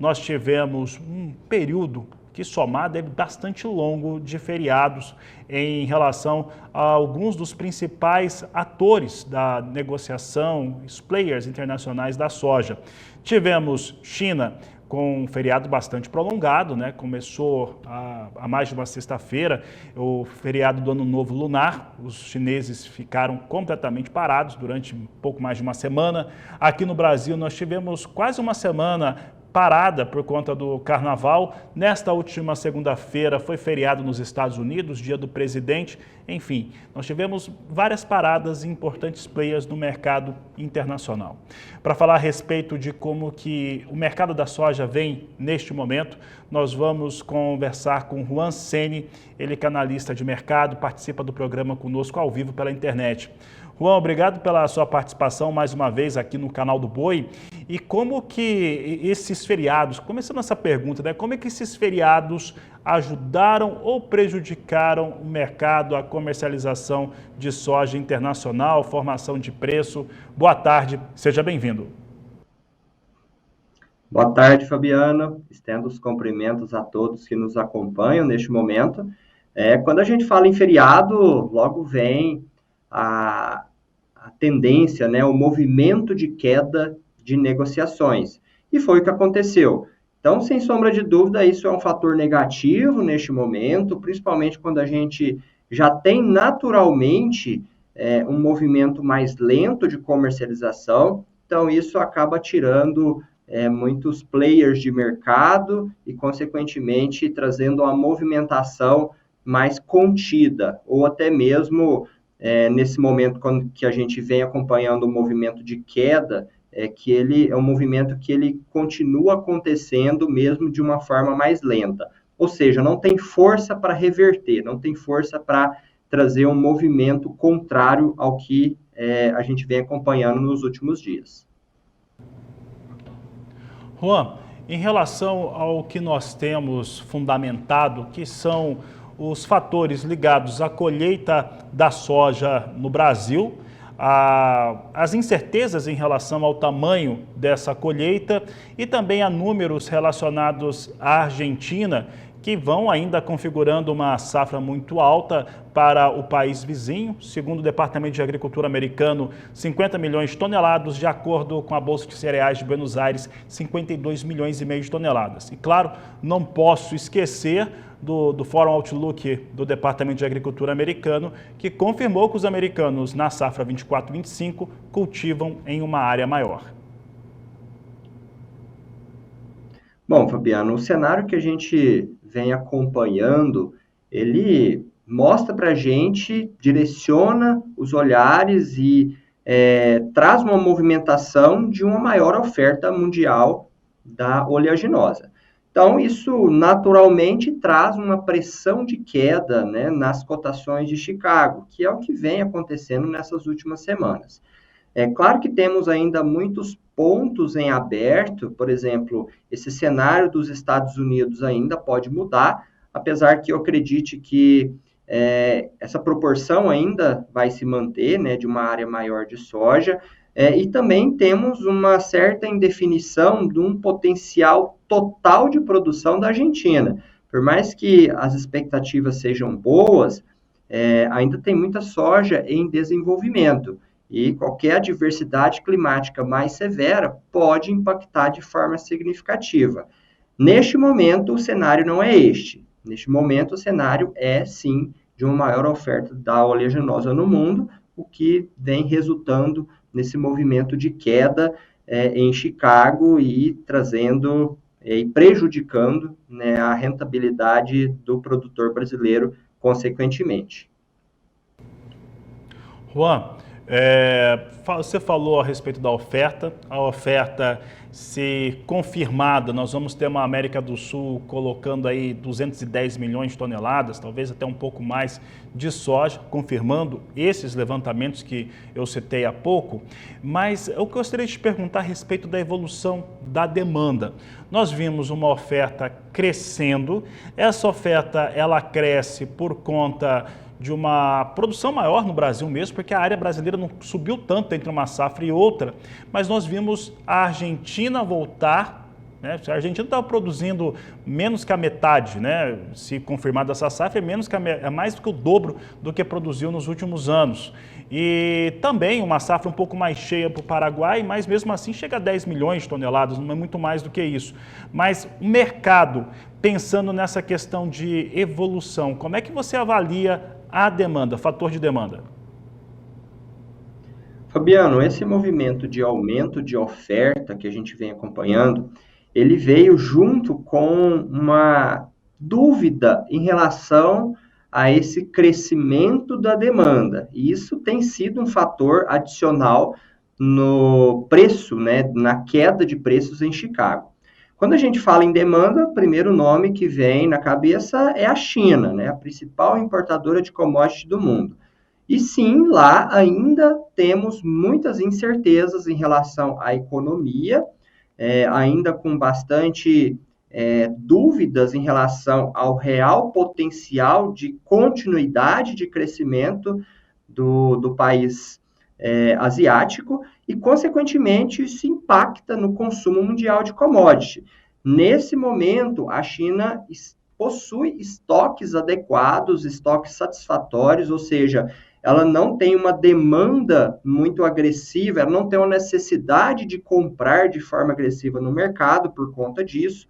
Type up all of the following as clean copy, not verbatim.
nós tivemos um período que somado é bastante longo de feriados em relação a alguns dos principais atores da negociação, os players internacionais da soja. Tivemos China com um feriado bastante prolongado, né? Começou há mais de uma sexta-feira, o feriado do Ano Novo Lunar. Os chineses ficaram completamente parados durante um pouco mais de uma semana. Aqui no Brasil nós tivemos quase uma semana parada por conta do carnaval. Nesta última segunda-feira foi feriado nos Estados Unidos, dia do presidente. Enfim, nós tivemos várias paradas em importantes players no mercado internacional. Para falar a respeito de como que o mercado da soja vem neste momento, nós vamos conversar com Juan Seni, ele que é analista de mercado, participa do programa conosco ao vivo pela internet. Juan, obrigado pela sua participação mais uma vez aqui no canal do Boi. E como que esses feriados, começando essa pergunta, né? Como é que esses feriados ajudaram ou prejudicaram o mercado, a comercialização de soja internacional, formação de preço? Boa tarde, seja bem-vindo. Boa tarde, Fabiano. Estendo os cumprimentos a todos que nos acompanham neste momento. Quando a gente fala em feriado, logo vem a tendência, né, o movimento de queda de negociações. E foi o que aconteceu. Então, sem sombra de dúvida, isso é um fator negativo neste momento, principalmente quando a gente já tem naturalmente um movimento mais lento de comercialização. Então, isso acaba tirando muitos players de mercado e, consequentemente, trazendo uma movimentação mais contida, ou até mesmo nesse momento que a gente vem acompanhando o movimento de queda, que ele é um movimento que ele continua acontecendo mesmo de uma forma mais lenta. Ou seja, não tem força para reverter, não tem força para trazer um movimento contrário ao que a gente vem acompanhando nos últimos dias. Juan, em relação ao que nós temos fundamentado, que são os fatores ligados à colheita da soja no Brasil, as incertezas em relação ao tamanho dessa colheita e também a números relacionados à Argentina, que vão ainda configurando uma safra muito alta para o país vizinho. Segundo o Departamento de Agricultura americano, 50 milhões de toneladas, de acordo com a Bolsa de Cereais de Buenos Aires, 52 milhões e meio de toneladas. E claro, não posso esquecer do Forum Outlook do Departamento de Agricultura americano, que confirmou que os americanos na safra 24-25 cultivam em uma área maior. Bom, Fabiano, o cenário que a gente vem acompanhando, ele mostra para a gente, direciona os olhares e traz uma movimentação de uma maior oferta mundial da oleaginosa. Então, isso naturalmente traz uma pressão de queda, né, nas cotações de Chicago, que é o que vem acontecendo nessas últimas semanas. É claro que temos ainda muitos pontos em aberto, por exemplo, esse cenário dos Estados Unidos ainda pode mudar, apesar que eu acredite que essa proporção ainda vai se manter, né, de uma área maior de soja, e também temos uma certa indefinição de um potencial total de produção da Argentina. Por mais que as expectativas sejam boas, ainda tem muita soja em desenvolvimento. E qualquer adversidade climática mais severa pode impactar de forma significativa. Neste momento, o cenário não é este. Neste momento, o cenário é, sim, de uma maior oferta da oleaginosa no mundo, o que vem resultando nesse movimento de queda em Chicago e trazendo e prejudicando, né, a rentabilidade do produtor brasileiro, consequentemente. Juan, você falou a respeito da oferta. A oferta, se confirmada, nós vamos ter uma América do Sul colocando aí 210 milhões de toneladas, talvez até um pouco mais de soja, confirmando esses levantamentos que eu citei há pouco. Mas eu gostaria de te perguntar a respeito da evolução da demanda. Nós vimos uma oferta crescendo. Essa oferta, ela cresce por conta de uma produção maior no Brasil mesmo, porque a área brasileira não subiu tanto entre uma safra e outra, mas nós vimos a Argentina voltar né? A Argentina estava produzindo menos que a metade, né? Se confirmada essa safra, é mais do que o dobro do que produziu nos últimos anos. E também uma safra um pouco mais cheia para o Paraguai, mas mesmo assim chega a 10 milhões de toneladas, não é muito mais do que isso. Mas o mercado, pensando nessa questão de evolução, como é que você avalia a demanda, fator de demanda? Fabiano, esse movimento de aumento de oferta que a gente vem acompanhando, ele veio junto com uma dúvida em relação a esse crescimento da demanda. E isso tem sido um fator adicional no preço, né, na queda de preços em Chicago. Quando a gente fala em demanda, o primeiro nome que vem na cabeça é a China, né, a principal importadora de commodities do mundo. E sim, lá ainda temos muitas incertezas em relação à economia, ainda com bastante dúvidas em relação ao real potencial de continuidade de crescimento do país asiático e, consequentemente, isso impacta no consumo mundial de commodity. Nesse momento, a China possui estoques adequados, estoques satisfatórios, ou seja, ela não tem uma demanda muito agressiva, ela não tem uma necessidade de comprar de forma agressiva no mercado por conta disso.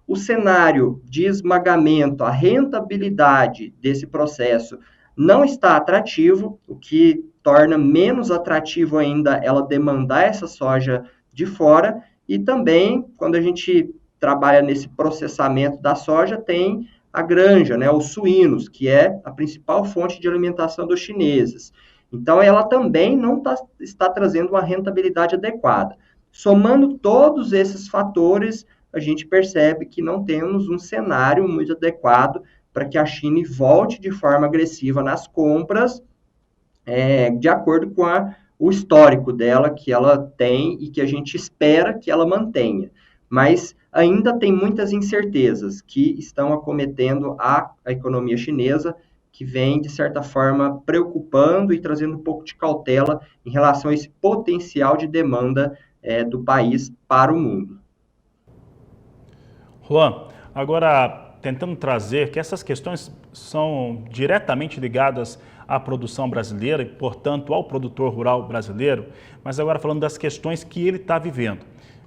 O cenário de esmagamento, a rentabilidade desse processo não está atrativo, o que torna menos atrativo ainda ela demandar essa soja de fora. E também, quando a gente trabalha nesse processamento da soja, tem a granja, né, os suínos, que é a principal fonte de alimentação dos chineses. Então, ela também não está trazendo uma rentabilidade adequada. Somando todos esses fatores, a gente percebe que não temos um cenário muito adequado para que a China volte de forma agressiva nas compras, de acordo com o histórico dela, que ela tem e que a gente espera que ela mantenha. Mas ainda tem muitas incertezas que estão acometendo a economia chinesa, que vem, de certa forma, preocupando e trazendo um pouco de cautela em relação a esse potencial de demanda do país para o mundo. Juan, agora tentando trazer que essas questões são diretamente ligadas à produção brasileira e, portanto, ao produtor rural brasileiro, mas agora falando das questões que ele está vivendo.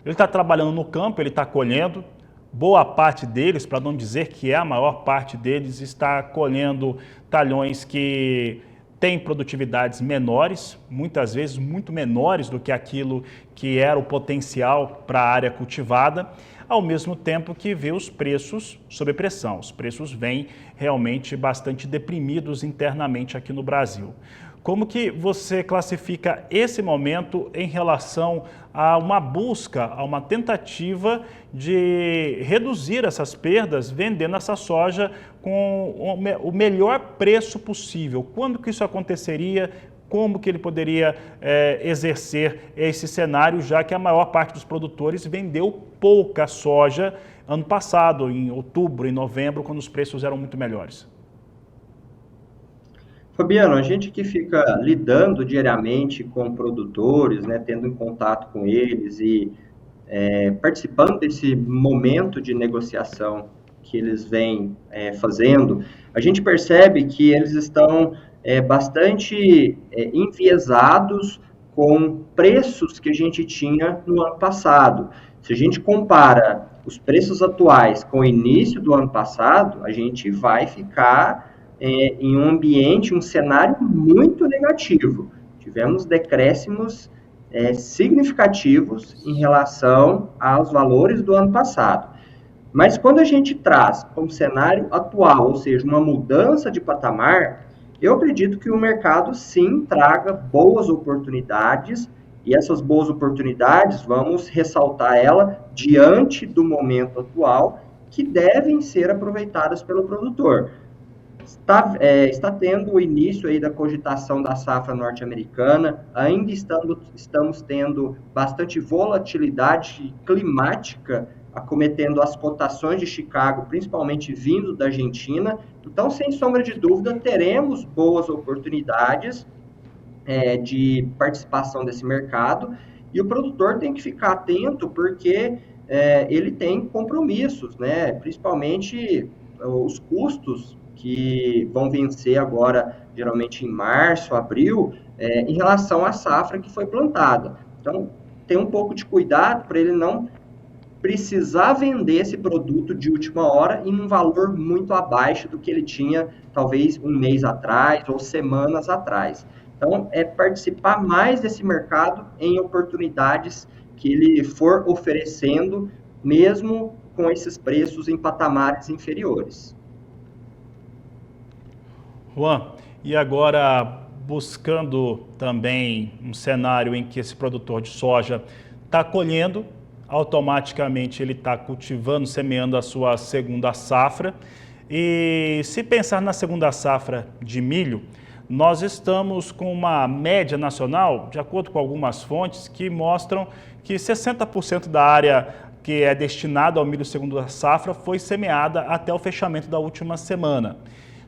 Ele está trabalhando no campo, ele está colhendo, boa parte deles, para não dizer que é a maior parte deles, está colhendo talhões que têm produtividades menores, muitas vezes muito menores do que aquilo que era o potencial para a área cultivada, ao mesmo tempo que vê os preços sob pressão. Os preços vêm realmente bastante deprimidos internamente aqui no Brasil. Como que você classifica esse momento em relação a uma busca, a uma tentativa de reduzir essas perdas, vendendo essa soja com o melhor preço possível? Quando que isso aconteceria? Como que ele poderia exercer esse cenário, já que a maior parte dos produtores vendeu pouca soja ano passado, em outubro, em novembro, quando os preços eram muito melhores? Fabiano, a gente que fica lidando diariamente com produtores, né, tendo em contato com eles e participando desse momento de negociação que eles vêm fazendo, a gente percebe que eles estão bastante enviesados com preços que a gente tinha no ano passado. Se a gente compara os preços atuais com o início do ano passado, a gente vai ficar em um ambiente, um cenário muito negativo. Tivemos decréscimos significativos em relação aos valores do ano passado. Mas quando a gente traz como cenário atual, ou seja, uma mudança de patamar, eu acredito que o mercado sim traga boas oportunidades, e essas boas oportunidades, vamos ressaltar ela diante do momento atual, que devem ser aproveitadas pelo produtor. Está tendo o início aí da cogitação da safra norte-americana, ainda estamos tendo bastante volatilidade climática acometendo as cotações de Chicago, principalmente vindo da Argentina. Então, sem sombra de dúvida, teremos boas oportunidades de participação desse mercado, e o produtor tem que ficar atento, porque ele tem compromissos, né? Principalmente os custos que vão vencer agora, geralmente em março, abril, em relação à safra que foi plantada. Então, tem um pouco de cuidado para ele não precisar vender esse produto de última hora em um valor muito abaixo do que ele tinha, talvez, um mês atrás ou semanas atrás. Então, é participar mais desse mercado em oportunidades que ele for oferecendo, mesmo com esses preços em patamares inferiores. Juan, e agora buscando também um cenário em que esse produtor de soja está colhendo, automaticamente ele está cultivando, semeando a sua segunda safra. E se pensar na segunda safra de milho, nós estamos com uma média nacional, de acordo com algumas fontes, que mostram que 60% da área que é destinada ao milho segunda safra foi semeada até o fechamento da última semana.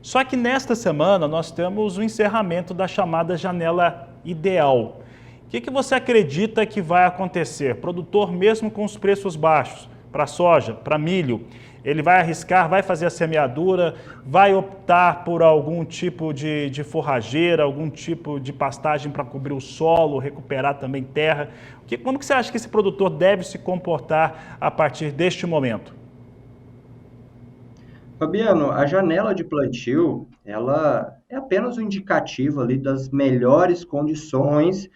Só que nesta semana nós temos o encerramento da chamada janela ideal. O que você acredita que vai acontecer? Produtor, mesmo com os preços baixos, para soja, para milho, ele vai arriscar, vai fazer a semeadura, vai optar por algum tipo de forrageira, algum tipo de pastagem para cobrir o solo, recuperar também terra? Como que você acha que esse produtor deve se comportar a partir deste momento? Fabiano, a janela de plantio, ela é apenas um indicativo ali das melhores condições,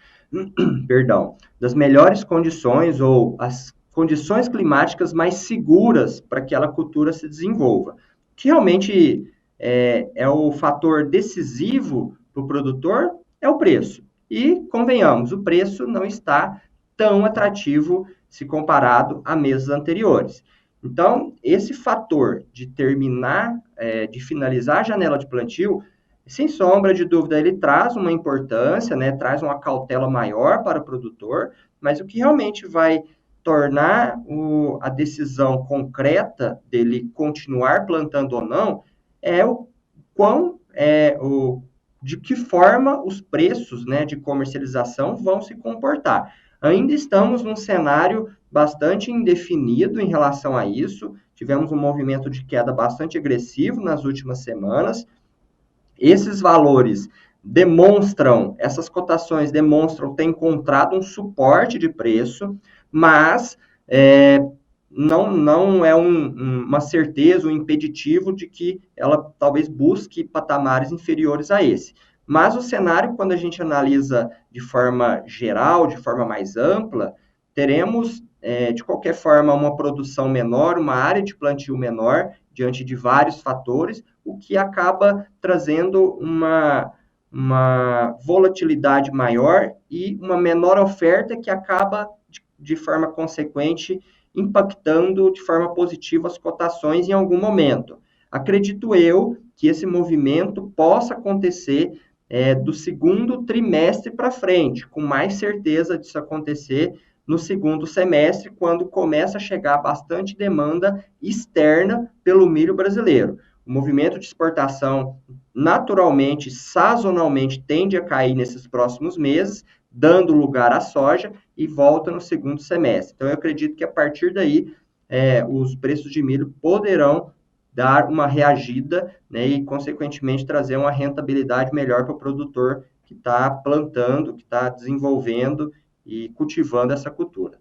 perdão, das melhores condições ou as condições climáticas mais seguras para que aquela cultura se desenvolva. Que realmente é o fator decisivo para o produtor é o preço. E, convenhamos, o preço não está tão atrativo se comparado a meses anteriores. Então, esse fator de terminar, de finalizar a janela de plantio, sem sombra de dúvida, ele traz uma importância, né, traz uma cautela maior para o produtor, mas o que realmente vai tornar a decisão concreta dele continuar plantando ou não é de que forma os preços, né, de comercialização vão se comportar. Ainda estamos num cenário bastante indefinido em relação a isso. Tivemos um movimento de queda bastante agressivo nas últimas semanas. Esses valores essas cotações demonstram ter encontrado um suporte de preço, mas não é uma certeza, um impeditivo de que ela talvez busque patamares inferiores a esse. Mas o cenário, quando a gente analisa de forma geral, de forma mais ampla, teremos, de qualquer forma, uma produção menor, uma área de plantio menor, diante de vários fatores, o que acaba trazendo uma volatilidade maior e uma menor oferta que acaba, de forma consequente, impactando de forma positiva as cotações em algum momento. Acredito eu que esse movimento possa acontecer do segundo trimestre para frente, com mais certeza disso acontecer no segundo semestre, quando começa a chegar bastante demanda externa pelo milho brasileiro. O movimento de exportação, naturalmente, sazonalmente, tende a cair nesses próximos meses, dando lugar à soja e volta no segundo semestre. Então, eu acredito que a partir daí, os preços de milho poderão dar uma reagida, né, e, consequentemente, trazer uma rentabilidade melhor para o produtor que está plantando, que está desenvolvendo e cultivando essa cultura.